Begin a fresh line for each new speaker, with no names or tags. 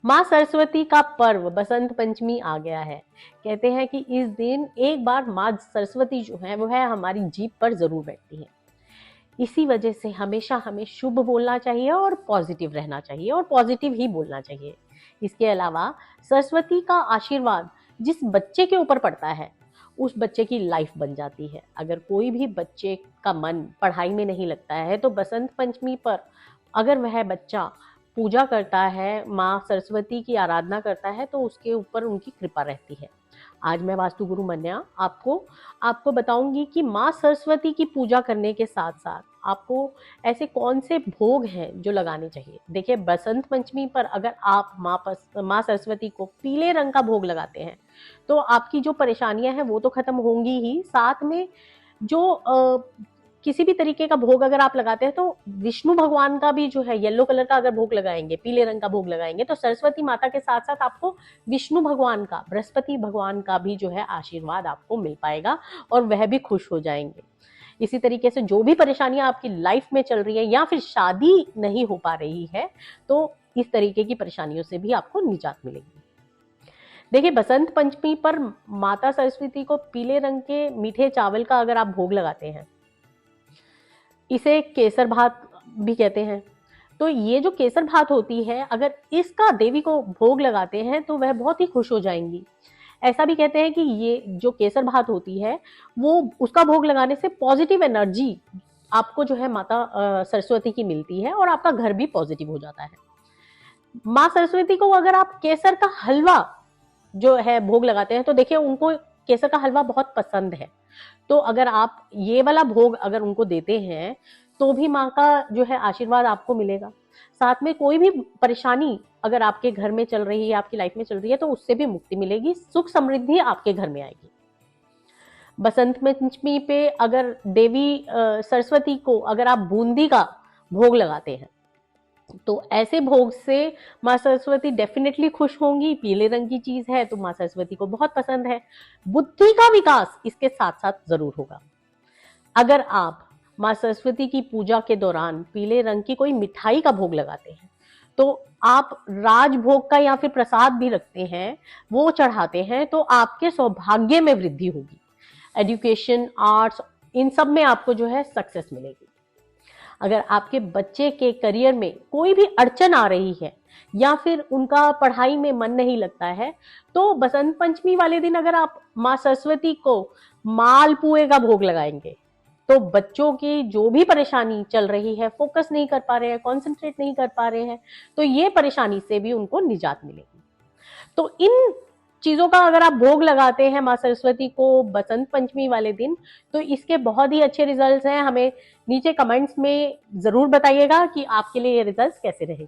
माँ सरस्वती का पर्व बसंत पंचमी आ गया है। कहते हैं कि इस दिन एक बार माँ सरस्वती जो है वो है हमारी जीभ पर जरूर बैठती है। इसी वजह से हमेशा हमें शुभ बोलना चाहिए और पॉजिटिव रहना चाहिए और पॉजिटिव ही बोलना चाहिए। इसके अलावा सरस्वती का आशीर्वाद जिस बच्चे के ऊपर पड़ता है उस बच्चे की लाइफ बन जाती है। अगर कोई भी बच्चे का मन पढ़ाई में नहीं लगता है तो बसंत पंचमी पर अगर वह बच्चा पूजा करता है, माँ सरस्वती की आराधना करता है तो उसके ऊपर उनकी कृपा रहती है। आज मैं वास्तु गुरु मन्या आपको आपको बताऊंगी कि माँ सरस्वती की पूजा करने के साथ साथ आपको ऐसे कौन से भोग हैं जो लगाने चाहिए। देखिए, बसंत पंचमी पर अगर आप माँ सरस्वती को पीले रंग का भोग लगाते हैं तो आपकी जो परेशानियां हैं वो तो खत्म होंगी ही, साथ में जो किसी भी तरीके का भोग अगर आप लगाते हैं तो विष्णु भगवान का भी जो है येलो कलर का अगर भोग लगाएंगे, पीले रंग का भोग लगाएंगे तो सरस्वती माता के साथ साथ आपको विष्णु भगवान का, बृहस्पति भगवान का भी जो है आशीर्वाद आपको मिल पाएगा और वह भी खुश हो जाएंगे। इसी तरीके से जो भी परेशानियां आपकी लाइफ में चल रही है या फिर शादी नहीं हो पा रही है तो इस तरीके की परेशानियों से भी आपको निजात मिलेगी। देखिए, बसंत पंचमी पर माता सरस्वती को पीले रंग के मीठे चावल का अगर आप भोग लगाते हैं, इसे केसर भात भी कहते हैं। तो ये जो केसर भात होती है, अगर इसका देवी को भोग लगाते हैं तो वह बहुत ही खुश हो जाएंगी। ऐसा भी कहते हैं कि ये जो केसर भात होती है वो उसका भोग लगाने से पॉजिटिव एनर्जी आपको जो है माता सरस्वती की मिलती है और आपका घर भी पॉजिटिव हो जाता है। माँ सरस्वती को अगर आप केसर का हलवा जो है भोग लगाते हैं तो देखिए उनको केसर का हलवा बहुत पसंद है। तो अगर आप ये वाला भोग अगर उनको देते हैं तो भी माँ का जो है आशीर्वाद आपको मिलेगा। साथ में कोई भी परेशानी अगर आपके घर में चल रही है, आपकी लाइफ में चल रही है तो उससे भी मुक्ति मिलेगी, सुख समृद्धि आपके घर में आएगी। बसंत पंचमी पे अगर देवी सरस्वती को अगर आप बूंदी का भोग लगाते हैं तो ऐसे भोग से माँ सरस्वती डेफिनेटली खुश होंगी। पीले रंग की चीज है तो माँ सरस्वती को बहुत पसंद है। बुद्धि का विकास इसके साथ साथ जरूर होगा। अगर आप माँ सरस्वती की पूजा के दौरान पीले रंग की कोई मिठाई का भोग लगाते हैं तो आप राजभोग का या फिर प्रसाद भी रखते हैं, वो चढ़ाते हैं तो आपके सौभाग्य में वृद्धि होगी। एजुकेशन, आर्ट्स, इन सब में आपको जो है सक्सेस मिलेगी। अगर आपके बच्चे के करियर में कोई भी अड़चन आ रही है या फिर उनका पढ़ाई में मन नहीं लगता है तो बसंत पंचमी वाले दिन अगर आप माँ सरस्वती को मालपुए का भोग लगाएंगे तो बच्चों की जो भी परेशानी चल रही है, फोकस नहीं कर पा रहे हैं, कॉन्सेंट्रेट नहीं कर पा रहे हैं, तो ये परेशानी से भी उनको निजात मिलेगी। तो इन चीजों का अगर आप भोग लगाते हैं माँ सरस्वती को बसंत पंचमी वाले दिन तो इसके बहुत ही अच्छे रिजल्ट्स हैं। हमें नीचे कमेंट्स में जरूर बताइएगा कि आपके लिए ये रिजल्ट्स कैसे रहे।